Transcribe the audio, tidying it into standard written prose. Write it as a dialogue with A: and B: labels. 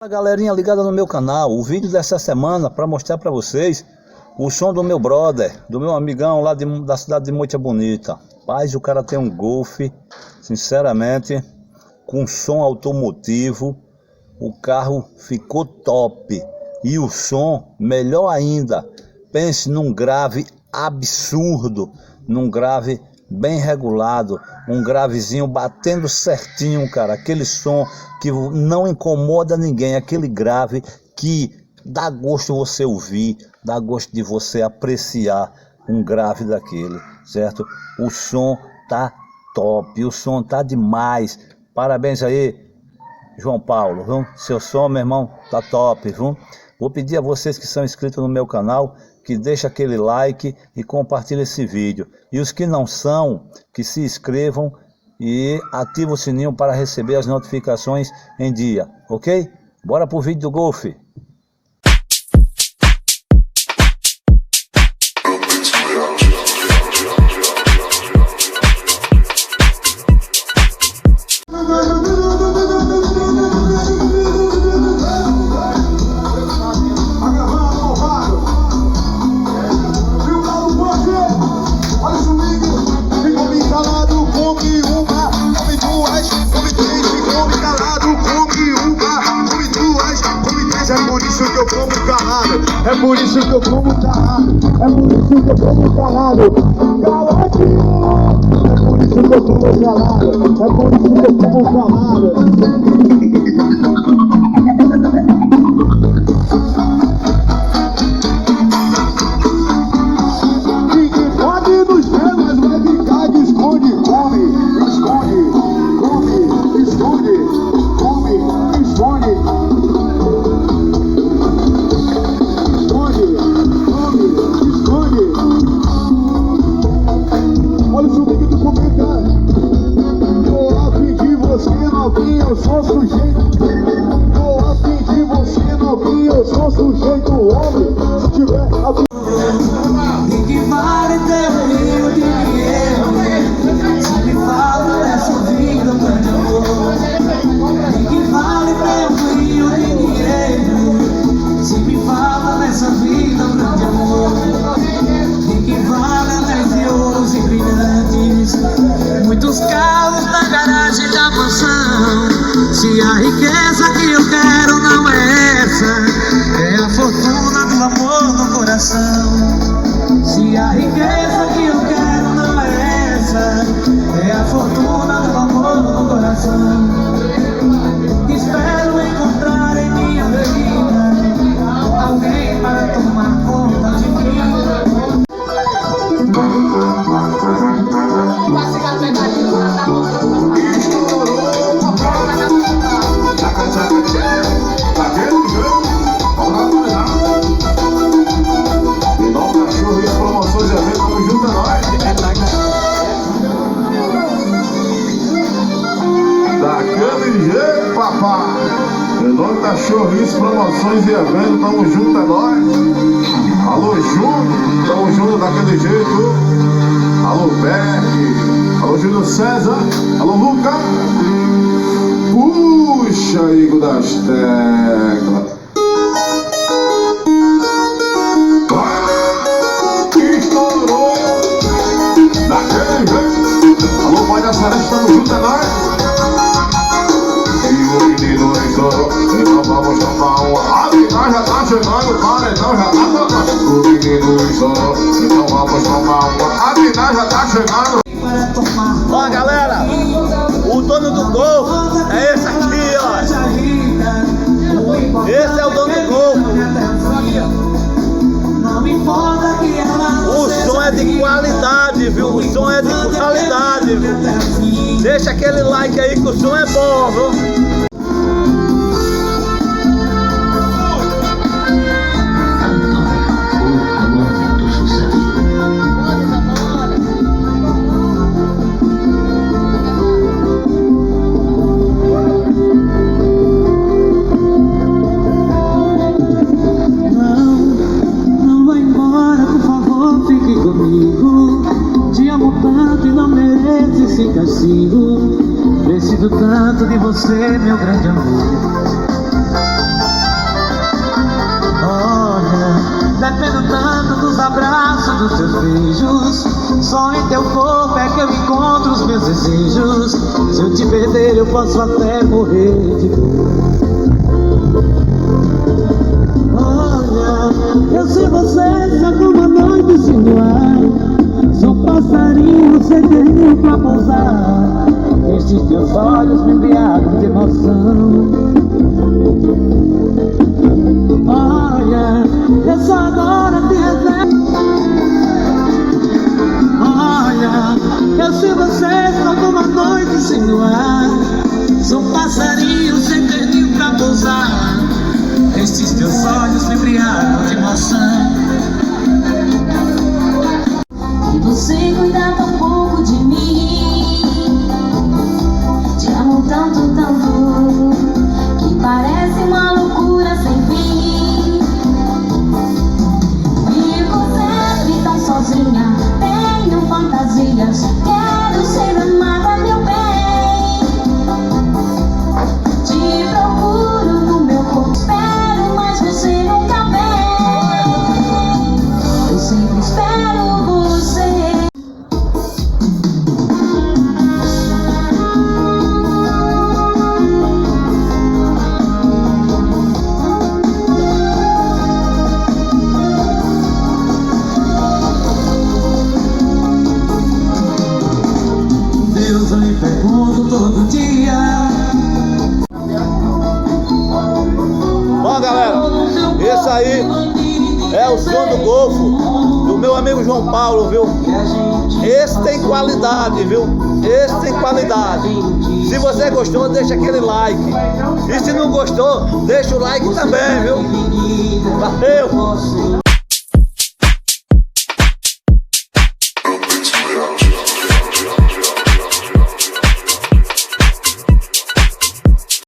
A: Fala galerinha ligada no meu canal, o vídeo dessa semana para mostrar para vocês o som do meu brother, do meu amigão lá da cidade de Moita Bonita. Paz, o cara tem um Golf, sinceramente, com som automotivo, o carro ficou top e o som melhor ainda. Pense num grave absurdo, num grave bem regulado, um gravezinho batendo certinho, cara, aquele som que não incomoda ninguém, aquele grave que dá gosto você ouvir, dá gosto de você apreciar um grave daquele, certo? O som tá top, o som tá demais. Parabéns aí, João Paulo, viu? Seu som, meu irmão, tá top, viu? Vou pedir a vocês que são inscritos no meu canal que deixa aquele like e compartilha esse vídeo. E os que não são, que se inscrevam e ativem o sininho para receber as notificações em dia, ok? Bora pro vídeo do Golf.
B: É por isso que eu como calado, é por isso que eu como calado, caladinho. É por isso que eu como calado, é por isso que eu como calado. Ninguém pode nos ver, mas vai ficar de esconde, come, esconde, come, esconde, come, esconde. Eu sou sujeito, tô a fim de você novinho, eu sou sujeito homem, se tiver a...
C: E que vale ter um rio de dinheiro, se me fala dessa vida, um grande amor. E que vale ter um rio de dinheiro, se me fala dessa vida, um grande amor. E que vale anéis de ouros e brilhantes, muitos carros na garagem da mansão. Se a riqueza que eu quero não é essa, é a fortuna do amor no coração. Se a riqueza que eu quero não é essa, é a fortuna do amor no coração. Espero encontrar em minha vida alguém para tomar conta de mim.
B: Cachorrinhos, promoções e eventos, tamo junto, é nóis. Alô, Júnior, tamo junto daquele jeito. Alô, Beck, alô, Júlio César, alô, Luca. Puxa, Igor das Teclas. Estourou daquele jeito. Alô, Pai da Celeste, tamo junto, é nóis. Então vamos tomar uma. A mina já tá chegando, o paredão já tá tocando. O menino estourou, então vamos tomar uma. A mina já tá chegando.
A: Ó galera, o dono do Golf é esse aqui, ó. Esse é o dono do Golf. O som é de qualidade, viu? O som é de qualidade, viu? Deixa aquele like aí que o som é bom, viu?
C: Castigo, preciso tanto de você, meu grande amor. desejos. Se eu te perder eu posso até morrer de dor. Olha, eu sei você só como a noite sem luar. Sou passarinho sem ter pra pousar. Estes teus olhos me embriagam de emoção. Olha, eu só agora te reservo. Olha, eu sei você só como a noite sem luar. Sou passarinho sem ter ninho pra pousar. Estes teus olhos me embriagam de emoção.
D: E você cuida tão pouco de mim. Te amo tanto, tanto, que parece uma loucura sem fim. Fico sempre tão sozinha, tenho fantasias, quero ser amada, meu bem. Te procuro no meu corpo, espero, mas você nunca vem. Eu sempre espero você.
C: Deus, eu lhe pergunto todo dia.
A: Bom, galera, esse aí é o som do Golfo, do meu amigo João Paulo, viu? Esse tem qualidade, viu? Esse tem qualidade. Se você gostou, deixa aquele like. E se não gostou, deixa o like também, viu? Valeu!